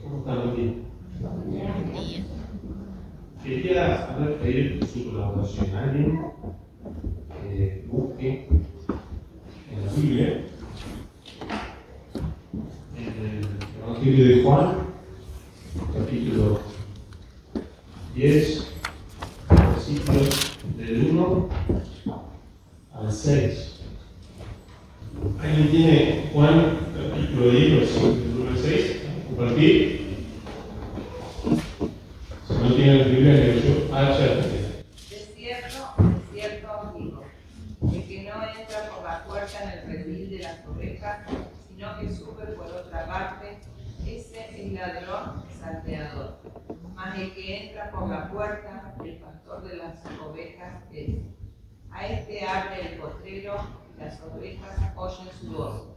¿Cómo están hoy día? Quería pedir su colaboración. Alguien busque en la Biblia, en el Evangelio de Juan, capítulo 10, versículos del 1 al 6. ¿Alguien tiene Juan, capítulo 10, versículos del 1 al 6? ¿Compartir? Si no tiene la Biblia, le digo, De cierto os digo, el que no entra por la puerta en el redil de las ovejas, sino que sube por otra parte, ese es ladrón y salteador. Mas el que entra por la puerta, el pastor de las ovejas es. A este abre el potrero, y las ovejas oyen su voz,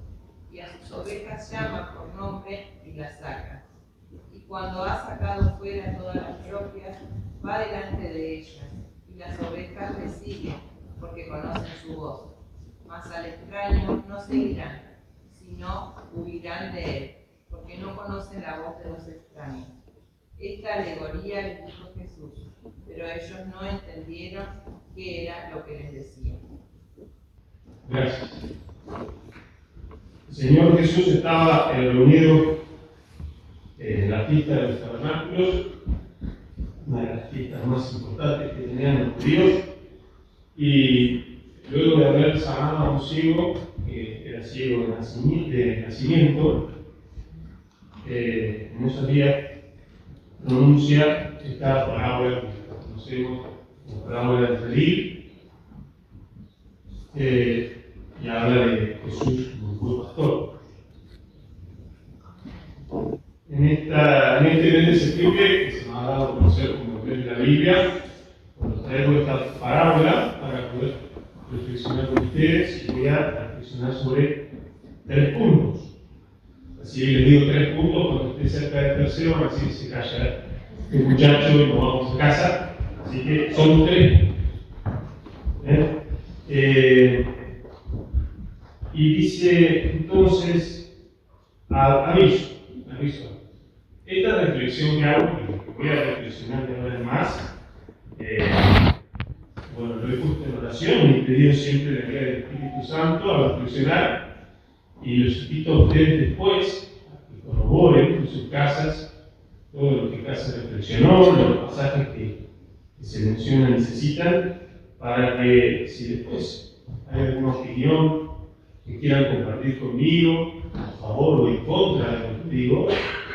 y a sus ovejas llama por nombre y las saca. Y cuando ha sacado fuera todas las propias, va delante de ellas, y las ovejas le siguen, porque conocen su voz. Mas al extraño no seguirán, sino huirán de él, porque no conocen la voz de los extraños. Esta alegoría les dijo Jesús, pero ellos no entendieron qué era lo que les decía. Gracias. El Señor Jesús estaba reunido en la fiesta de los tabernáculos, una de las fiestas más importantes que tenían los judíos, y luego de haber sanado a un ciego, que era ciego de nacimiento, no sabía pronunciar esta parábola que conocemos como parábola del redil, y habla de Jesús como un buen pastor. En este mes de septiembre, que se me ha dado a conocer como el mes de la Biblia, os traigo esta parábola para poder reflexionar con ustedes, y voy a reflexionar sobre 3 puntos. Así les digo 3 puntos, cuando esté cerca del tercero, van a decir se calla este muchacho y nos vamos a casa. Así que son 3. Y dice entonces, aviso. Esta reflexión que hago, que voy a reflexionar de ahora en más, lo he puesto en oración y he pedido siempre la guía del Espíritu Santo a reflexionar, y los invito a ustedes después a que corroboren en sus casas todo lo que en casa reflexionó, los pasajes que se mencionan y necesitan, para que si después hay alguna opinión que quieran compartir conmigo, a favor o en contra de lo que digo,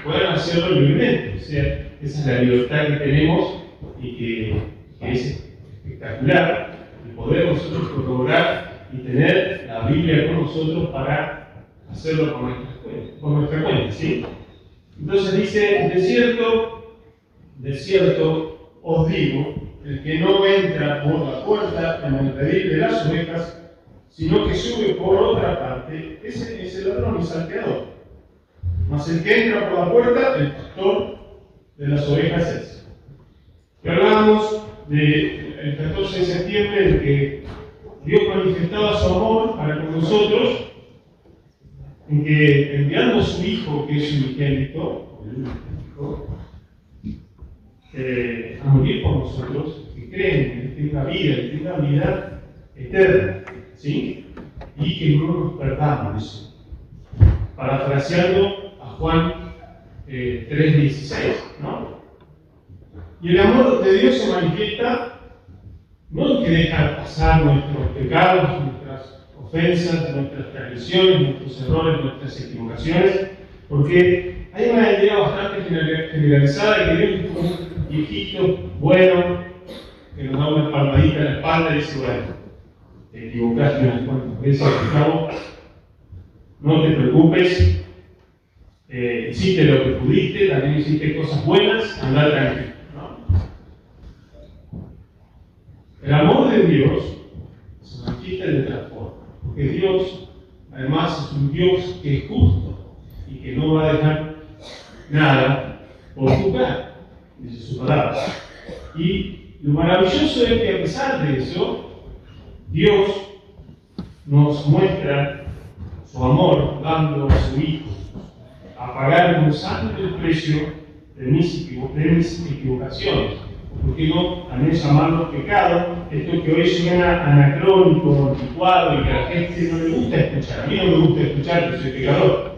puedan hacerlo libremente. O sea, esa es la libertad que tenemos y que es espectacular, el poder nosotros corroborar y tener la Biblia con nosotros para hacerlo con nuestra cuenta, ¿sí? Entonces dice, de cierto os digo, el que no entra por la puerta en el redil de las ovejas, sino que sube por otra parte, ese es el ladrón y salteador. Mas el que entra por la puerta, el pastor de las ovejas es. Y hablamos del 14 de septiembre, en que Dios manifestaba su amor para con nosotros, en que enviando a su Hijo, que es su unigénito, a morir por nosotros, que creen, que tenga vida eterna, ¿sí? Y que no nos perdamos. Parafraseando a Juan 3:16, ¿no? Y el amor de Dios se manifiesta no en que deja pasar nuestros pecados, nuestras ofensas, nuestras transgresiones, nuestros errores, nuestras equivocaciones, porque hay una idea bastante generalizada de que Dios es como un viejito bueno que nos da una palmadita en la espalda y dice, bueno, te equivocaste unas cuantas veces, Gustavo, no te preocupes, hiciste lo que pudiste, también hiciste cosas buenas, andá tranquilo, ¿no? El amor de Dios se manifiesta de otra forma, porque Dios además es un Dios que es justo y que no va a dejar nada por juzgar, dice su palabra. Y lo maravilloso es que a pesar de eso, Dios nos muestra su amor dando a su Hijo, a pagar con sangre el precio de mis equivocaciones. ¿Por qué no también llamarlo pecado? Esto que hoy suena anacrónico, anticuado y que a la gente no le gusta escuchar. A mí no me gusta escuchar que soy pecador.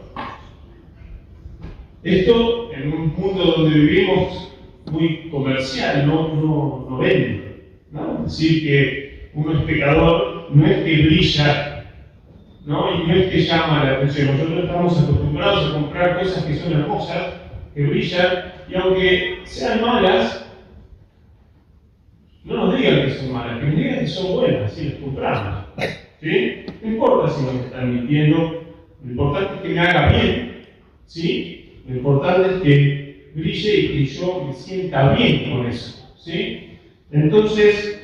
Esto en un mundo donde vivimos muy comercial, no vende, ¿no? Decir que uno es pecador no es que brilla, ¿no? Y no es que llama la atención. Nosotros estamos acostumbrados a comprar cosas que son hermosas, que brillan, y aunque sean malas, no nos digan que son malas, que nos digan que son buenas, si las compramos. ¿Sí? No importa si nos están mintiendo, lo importante es que me haga bien, ¿sí? Lo importante es que brille y que yo me sienta bien con eso, ¿sí? Entonces,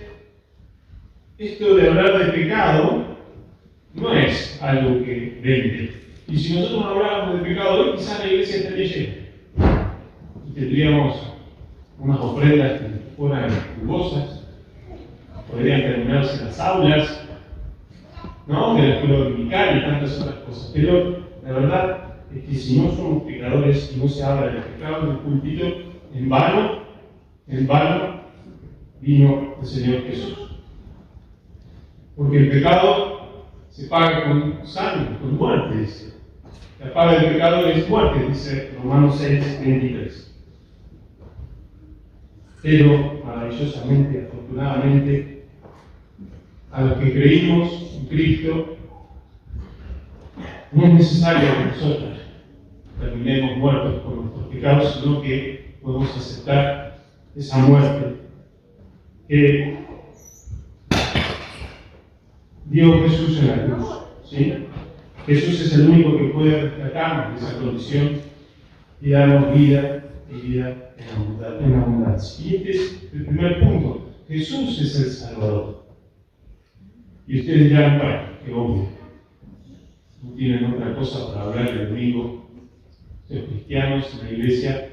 esto de hablar de pecado no es algo que vende. Y si nosotros no habláramos de pecado hoy, quizás la iglesia estaría llena. Y tendríamos unas ofrendas que fueran jugosas, podrían terminarse las aulas, ¿no? De la escuela dominical y tantas otras cosas. Pero la verdad es que si no somos pecadores y no se habla del pecado en el púlpito, en vano vino el Señor Jesús. Porque el pecado se paga con sangre, con muerte, dice. La paga del pecado es muerte, dice Romanos 6:23. Pero, maravillosamente, afortunadamente, a los que creímos en Cristo, no es necesario que nosotros terminemos muertos por nuestros pecados, sino que podemos aceptar esa muerte que dio Jesús en la cruz. ¿Sí? Jesús es el único que puede rescatarnos de esa condición y darnos vida y vida en abundancia. Y este es el primer punto. Jesús es el Salvador. Y ustedes dirán, bueno, qué obvio. No tienen otra cosa para hablar el domingo. Los cristianos en la iglesia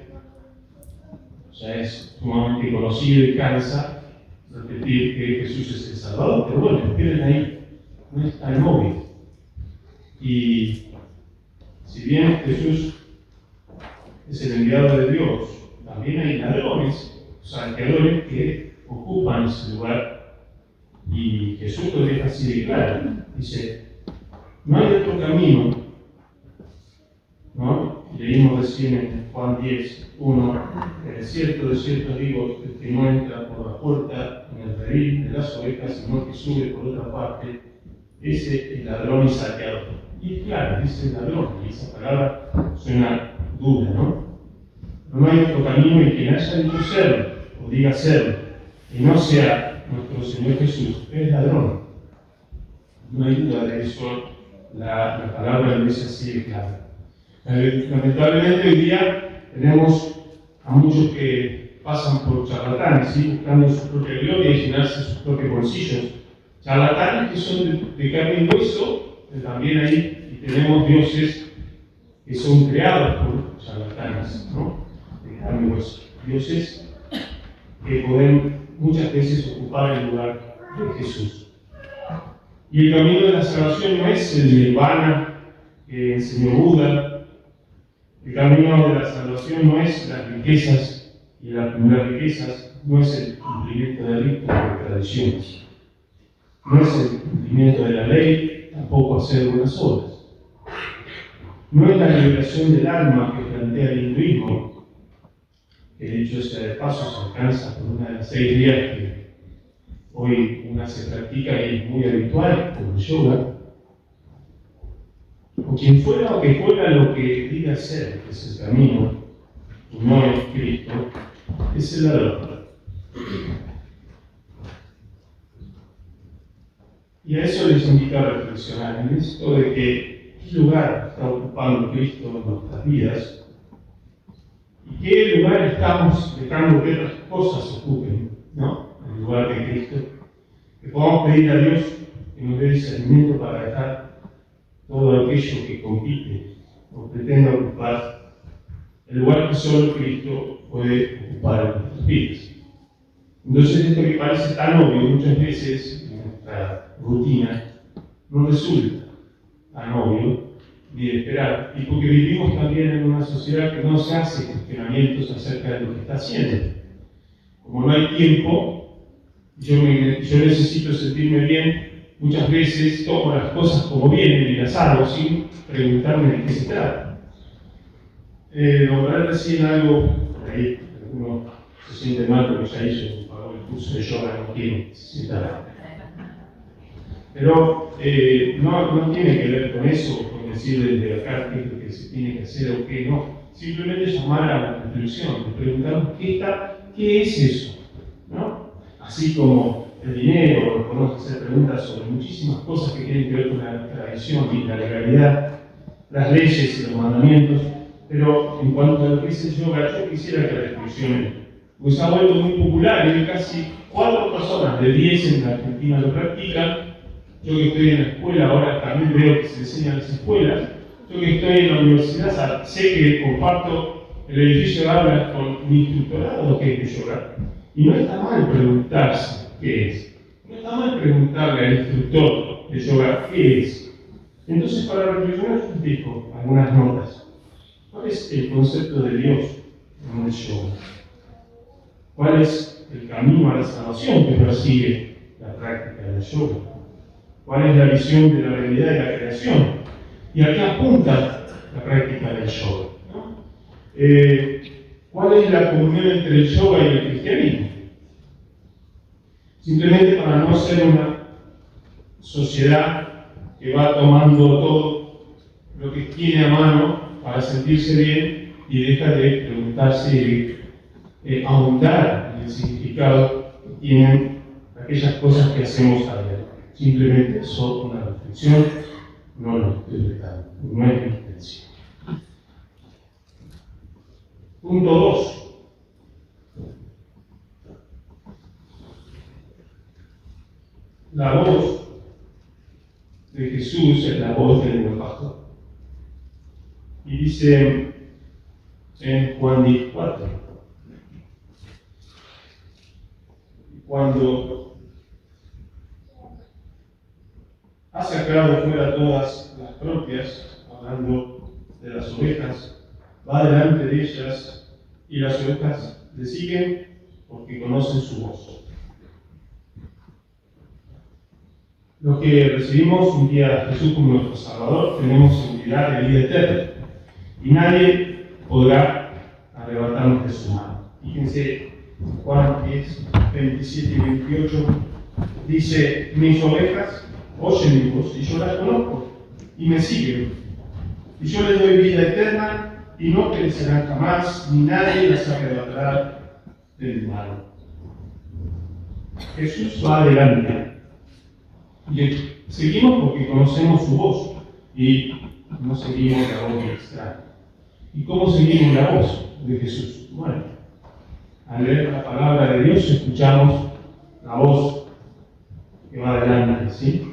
ya es sumamente conocido y cansa repetir que Jesús es el Salvador. Pero bueno, esperen ahí. No es tan obvio. Y si bien Jesús es el enviado de Dios, también hay ladrones, saqueadores que ocupan ese lugar. Y Jesús lo deja así de claro. Dice, no hay otro camino, ¿no? Leímos recién en Juan 10:1, de cierto digo, el que no entra por la puerta en el redil de las ovejas, sino que sube por otra parte, ese es ladrón y saqueador. Y claro, dice ladrón, y esa palabra suena dura, ¿no? No hay otro camino y quien haya dicho serlo, o diga serlo, y no sea nuestro Señor Jesús, es ladrón. No hay duda de eso, la palabra lo dice así de claro. Lamentablemente hoy día tenemos a muchos que pasan por charlatanes, ¿sí? Buscando su propia gloria y llenarse sus propios bolsillos. Charlatanes que son de carne y hueso, pero también ahí tenemos dioses que son creados por charlatanes, ¿no? De carne y hueso. Dioses que pueden muchas veces ocupar el lugar de Jesús. Y el camino de la salvación no es el nirvana que enseñó Buda. El camino de la salvación no es las riquezas, y las primeras riquezas no es el cumplimiento de ritos o tradiciones. No es el cumplimiento de la ley, tampoco hacer buenas obras. No es la liberación del alma que plantea el hinduismo, que dicho sea de paso se alcanza por una de las 6 días que hoy una se practica y es muy habitual, como el yoga. O quien fuera o que fuera lo que diga ser, que es el camino, y no es Cristo, es el ladrón. Y a eso les invito a reflexionar en esto de que qué lugar está ocupando Cristo en nuestras vidas y qué lugar estamos dejando que otras cosas ocupen, ¿no? En lugar de Cristo. Que podamos pedir a Dios que nos dé discernimiento para dejar todo aquello que compite o pretende ocupar el lugar que solo Cristo puede ocupar en nuestras vidas. Entonces, esto que parece tan obvio muchas veces en nuestra rutina no resulta tan obvio ni de esperar, y porque vivimos también en una sociedad que no se hace cuestionamientos acerca de lo que está haciendo. Como no hay tiempo, yo necesito sentirme bien, muchas veces tomo las cosas como vienen y las hago sin preguntarme de qué se trata. Nombré recién algo, por ahí uno se siente mal porque ya hizo pagó el curso de yoga, no quiere citar. Pero no tiene que ver con eso, con decir desde acá qué es lo que se tiene que hacer o qué no. Simplemente llamar a la reflexión, preguntarnos qué es eso, ¿no? Así como el dinero, podemos hacer preguntas sobre muchísimas cosas que tienen que ver con la tradición y la legalidad, las leyes y los mandamientos, pero en cuanto a lo que es el yoga, yo quisiera que reflexionen, pues se ha vuelto muy popular y hay casi 4 personas de 10 en la Argentina lo practican. Yo que estoy en la escuela ahora también veo que se enseña en las escuelas. Yo que estoy en la universidad sé que comparto el edificio de aulas con mi instructorado lo que es el yoga. Y no está mal preguntarse qué es. No está mal preguntarle al instructor de yoga qué es. Entonces, para reflexionar, yo digo algunas notas. ¿Cuál es el concepto de Dios en el yoga? ¿Cuál es el camino a la salvación que persigue la práctica del yoga? ¿Cuál es la visión de la realidad de la creación? ¿Y a qué apunta la práctica del yoga? ¿No? ¿Cuál es la comunión entre el yoga y el cristianismo? Simplemente para no ser una sociedad que va tomando todo lo que tiene a mano para sentirse bien y deja de preguntarse y de ahondar en el significado que tienen aquellas cosas que hacemos a diario. Simplemente son una reflexión, no lo estoy retando, no es mi intención. Punto 2. La voz de Jesús es la voz del buen pastor. Y dice en Juan 14, cuando ha sacado fuera todas las propias, hablando de las ovejas, va delante de ellas y las ovejas le siguen porque conocen su voz. Los que recibimos un día a Jesús como nuestro Salvador tenemos seguridad de vida eterna y nadie podrá arrebatarnos de su mano. Fíjense, Juan 10, 27 y 28 dice: mis ovejas oyen mi voz y yo las conozco y me siguen. Y yo les doy vida eterna y no perecerán jamás, ni nadie las arrebatará de mi mano. Jesús va adelante. Y seguimos porque conocemos su voz y no seguimos la voz de extraño. ¿Y cómo seguimos la voz de Jesús? Bueno, al leer la palabra de Dios escuchamos la voz que va adelante, ¿sí?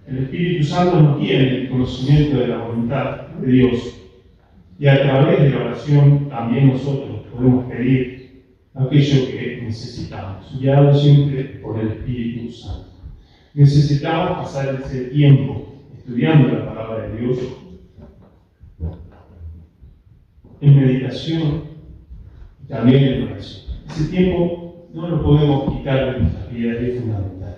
El Espíritu Santo nos guía en el conocimiento de la voluntad de Dios y a través de la oración también nosotros podemos pedir aquello que necesitamos, guiado siempre por el Espíritu Santo. Necesitamos pasar ese tiempo estudiando la palabra de Dios, en meditación y también en oración. Ese tiempo no lo podemos quitar de nuestras vidas, es fundamental.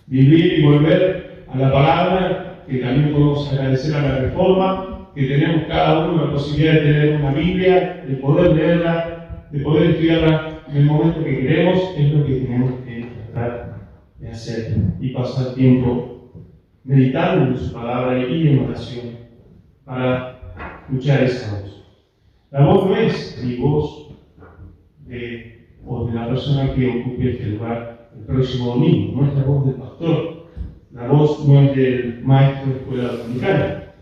Vivir y volver a la palabra, que también podemos agradecer a la Reforma, que tenemos cada uno la posibilidad de tener una Biblia, de poder leerla, de poder estudiarla en el momento que queremos, es lo que tenemos que tratar de hacer y pasar tiempo meditando en su palabra y en oración para escuchar esa voz. La voz no es mi voz o de la persona que ocupe este lugar el próximo domingo, no es la voz del pastor, la voz no es del maestro de escuela dominicana,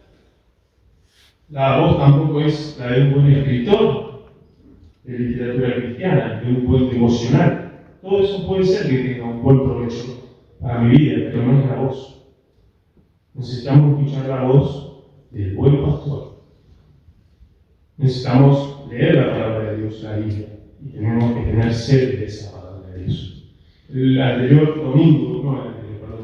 la voz tampoco es la de un buen escritor de literatura cristiana, de un buen devocional. Todo eso puede ser que tenga un buen provecho para mi vida, pero no es la voz. Necesitamos escuchar la voz del buen pastor. Necesitamos leer la palabra de Dios, la Biblia, y tenemos que tener sed de esa palabra de Dios. El anterior domingo,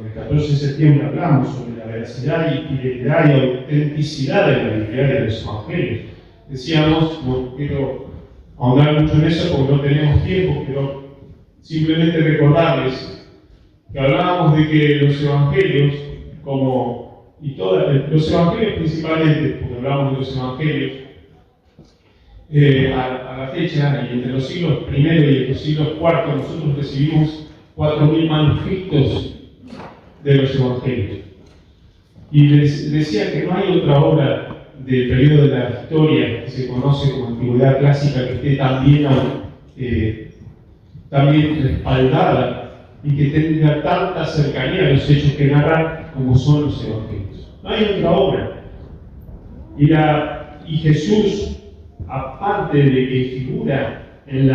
el 14 de septiembre, hablamos sobre la veracidad y fidelidad y autenticidad de la Biblia, de los evangelios. Decíamos, no quiero ahondar mucho en eso porque no tenemos tiempo, pero simplemente recordarles que hablábamos de que los evangelios, los evangelios principalmente, porque hablamos de los evangelios, a la fecha, y entre los siglos I y los siglos IV, nosotros recibimos 4.000 manuscritos de los evangelios. Y les decía que no hay otra obra del periodo de la historia que se conoce como antigüedad clásica que esté tan bien respaldada y que tenga tanta cercanía a los hechos que narran como son los evangelios. No hay otra obra. Y Jesús, aparte de que figura en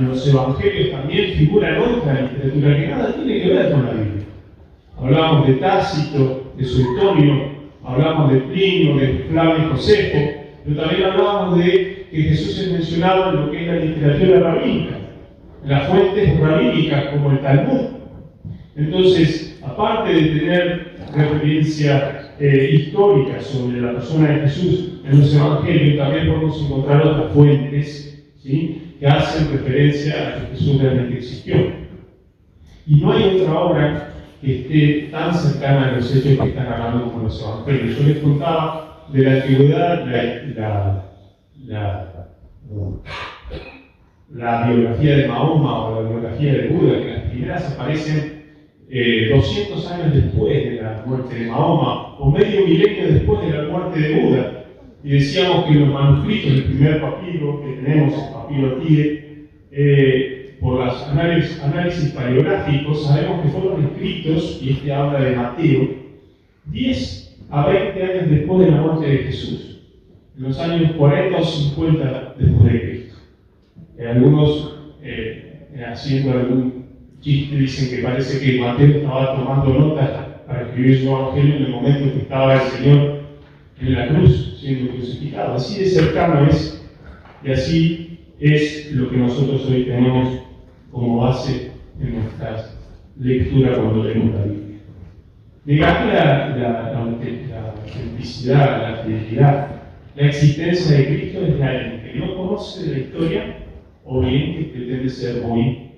los evangelios, también figura en otra literatura que nada tiene que ver con la Biblia. Hablamos de Tácito, de Suetonio, hablamos de Plinio, de Flavio Josefo, pero también hablamos de que Jesús es mencionado en lo que es la literatura rabínica, en las fuentes rabínicas como el Talmud. Entonces, aparte de tener referencia histórica sobre la persona de Jesús en los evangelios, también podemos encontrar otras fuentes, ¿sí?, que hacen referencia a que Jesús realmente existió. Y no hay otra obra que esté tan cercana a los hechos que están hablando como los evangelios. Yo les contaba de la antigüedad la biografía de Mahoma o la biografía de Buda, que las primeras aparecen 200 años después de la muerte de Mahoma, o medio milenio después de la muerte de Buda. Y decíamos que los manuscritos del primer papiro que tenemos, el papiro Tie, por los análisis paleográficos, sabemos que fueron escritos, y este habla de Mateo, 10 a 20 años después de la muerte de Jesús, en los años 40 o 50 después de Cristo. Algunos, haciendo algún chiste, dicen que parece que Mateo estaba tomando notas para escribir su evangelio en el momento que estaba el Señor en la cruz siendo crucificado. Así de cercano es, y así es lo que nosotros hoy tenemos como base en nuestra lectura cuando leemos la Biblia. Negar la autenticidad, la fidelidad, la existencia de Cristo es de alguien que no conoce la historia o bien que pretende ser muy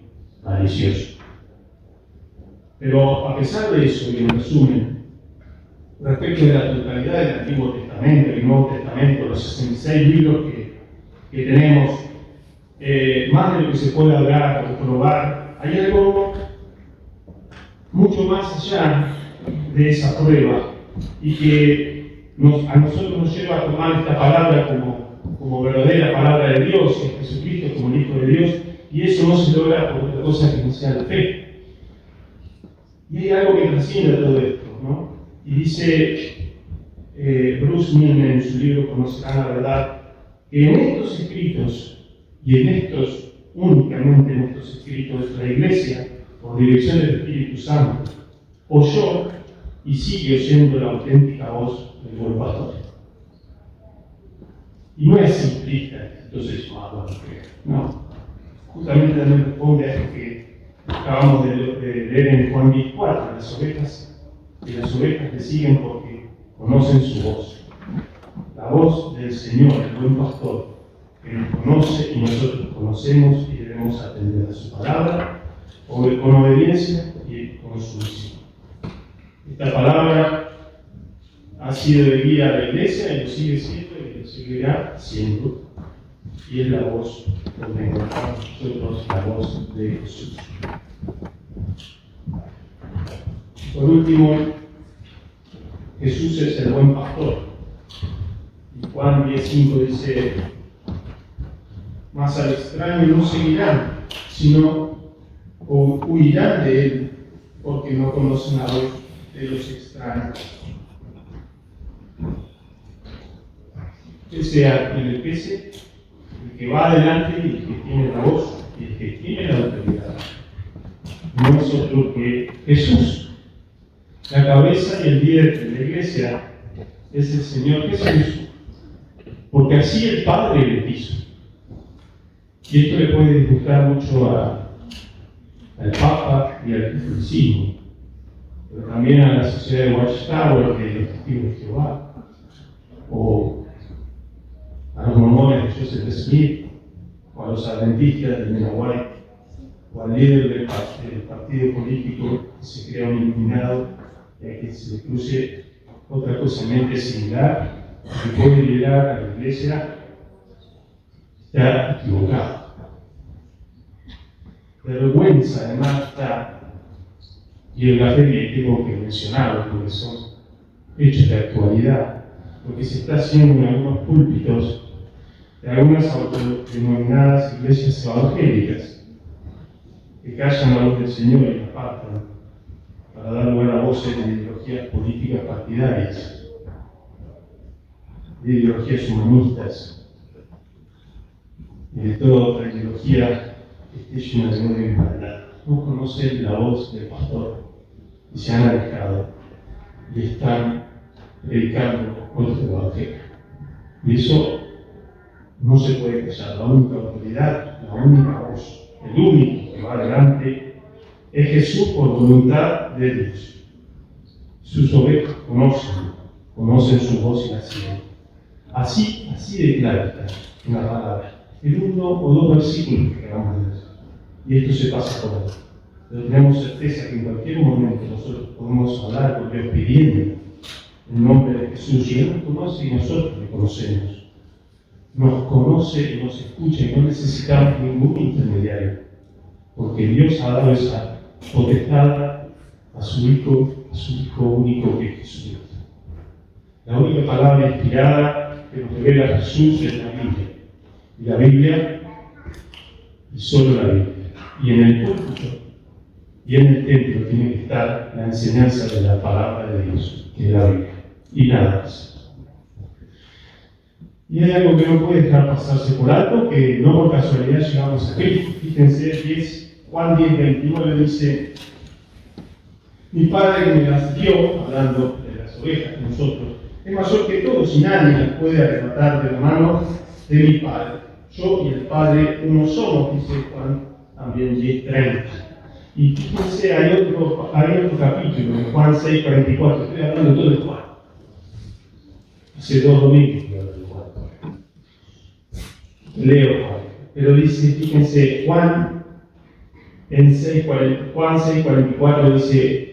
malicioso. Pero a pesar de eso, y en resumen, respecto de la totalidad del Antiguo Testamento y el Nuevo Testamento, los 66 libros que tenemos, más de lo que se puede hablar o probar, hay algo mucho más allá de esa prueba y que a nosotros nos lleva a tomar esta palabra como verdadera palabra de Dios, que es Jesucristo como el Hijo de Dios, y eso no se logra por otra cosa que no sea la fe. Y hay algo que trasciende todo esto, ¿no? Y dice Bruce Milne en su libro Conocerán la Verdad, que en estos escritos, y únicamente en estos escritos, la Iglesia, por dirección del Espíritu Santo, oyó y sigue oyendo la auténtica voz del buen pastor. Y no es simplista, entonces, no. Justamente también responde a esto que acabamos de leer en Juan 10:4, las ovejas le siguen porque conocen su voz. La voz del Señor, el buen pastor, que nos conoce y nosotros conocemos y debemos atender a su palabra con obediencia y con sumisión. Esta palabra ha sido de guía a la Iglesia y lo sigue siendo y lo seguirá siendo. Y es la voz donde encontramos nosotros la voz de Jesús. Por último, Jesús es el buen pastor. Y Juan 10:5 dice: mas al extraño no seguirán, sino huirán de él, porque no conocen la voz de los extraños. Que sea quien le pese, el que va adelante y el que tiene la voz y el que tiene la autoridad. No es otro que Jesús. La cabeza y el líder de la Iglesia es el Señor Jesús, porque así el Padre le quiso. Y esto le puede disgustar mucho al Papa y al catolicismo. pero también a la sociedad de Watchtower de los Testigos de Jehová, o a los mormones de Joseph Smith, o a los adventistas de Mena White, o al líder del partido político que se crea un inclinado y a que se le cruce otra cosa en mente similar, que puede liderar a la iglesia, está equivocado. La vergüenza además está, y el café tengo que mencionarlo porque son hechos de actualidad, lo que se está haciendo en algunos púlpitos de algunas autodenominadas iglesias evangélicas, que callan la voz del Señor y la apartan para dar lugar a voces de ideologías políticas partidarias, de ideologías humanistas y de toda otra ideología que esté llena de odio y maldad. No conocen la voz del pastor y se han alejado y están predicando otro evangelio. Y eso no se puede callar. La única autoridad, la única voz, el único que va adelante es Jesús por voluntad de Dios. Sus ovejas conocen su voz y la siguen. Así de clara está en la palabra. En uno o dos versículos que acabamos de leer. Y esto se pasa por ahí. Pero tenemos certeza que en cualquier momento nosotros podemos hablar con Dios pidiendo el nombre de Jesús. Y Él nos conoce y nosotros le conocemos. Nos conoce y nos escucha y no necesitamos ningún intermediario. Porque Dios ha dado esa potestad a su Hijo único que es Jesucristo. La única palabra inspirada que nos revela a Jesús es la Biblia. Y la Biblia, y solo la Biblia. Y en el púlpito y en el templo tiene que estar la enseñanza de la palabra de Dios, que es la Biblia. Y nada más. Y hay algo que no puede dejar pasarse por alto, que no por casualidad llegamos a Cristo. Fíjense, Juan 10:29 dice: mi Padre que me las dio, hablando de las ovejas de nosotros, es mayor que todos y nadie las puede arrebatar de la mano de mi Padre. Yo y el Padre uno somos, dice Juan también 10:30. Y fíjense, hay otro capítulo, en Juan 6:44, estoy hablando todo de Juan. Hace 2 domingos que hablo de Juan. Leo Juan, pero dice, fíjense, Juan 6:44 dice: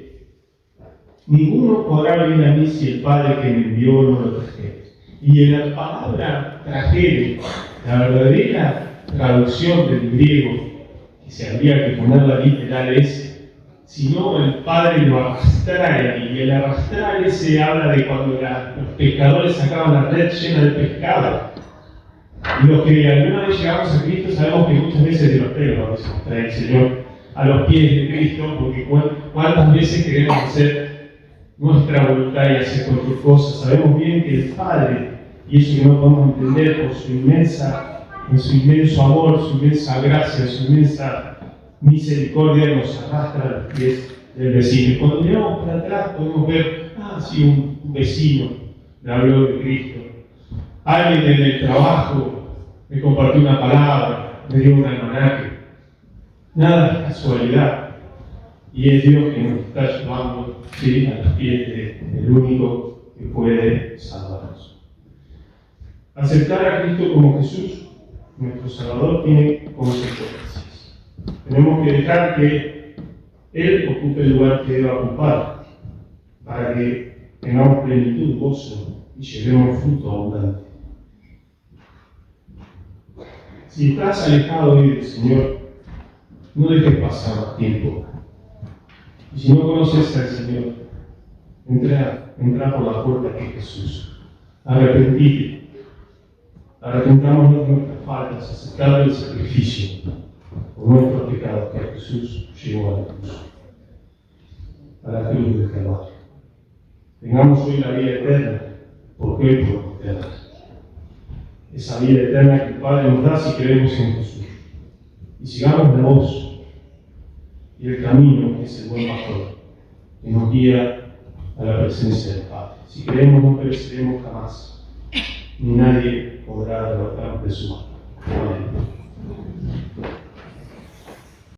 ninguno podrá venir a mí si el Padre que me envió no lo trajere. Y en la palabra trajere, la verdadera traducción del griego, que se habría que ponerla literal, es: si no, el Padre lo arrastrara. Y el arrastrar se habla de cuando los pescadores sacaban la red llena de pescado. Y los que alguna vez llegamos a Cristo sabemos que muchas veces de los pelos a veces nos trae el Señor a los pies de Cristo, porque cuántas veces queremos hacer nuestra voluntad y hacer cualquier cosa. Sabemos bien que el Padre, y eso que no podemos entender por su inmenso amor, su inmensa gracia, su inmensa misericordia, nos arrastra a los pies del vecino. Y cuando miramos para atrás podemos ver, un vecino me habló de Cristo. Alguien en el trabajo me compartió una palabra, me dio un almanaque. Nada es casualidad. Y es Dios que nos está llevando a los pies del único que puede salvarnos. Aceptar a Cristo como Jesús, nuestro Salvador, tiene consecuencias. Tenemos que dejar que Él ocupe el lugar que deba ocupar para que tengamos plenitud, gozo y llevemos fruto abundante. Si estás alejado hoy del Señor, no dejes pasar más tiempo. Y si no conoces al Señor, entra por la puerta que es Jesús. Arrepentite. Arrepentamos de nuestras faltas, aceptando el sacrificio por nuestros pecados que Jesús llevó a la cruz del Calvario. Tengamos hoy la vida eterna, porque hoy podemos tenerla. Esa vida eterna que el Padre nos da si creemos en Jesús. Y sigamos la voz y el camino, que es el buen pastor, que nos guía a la presencia del Padre. Si creemos, no pereceremos jamás, ni nadie podrá arrebatarnos de su mano. Amén.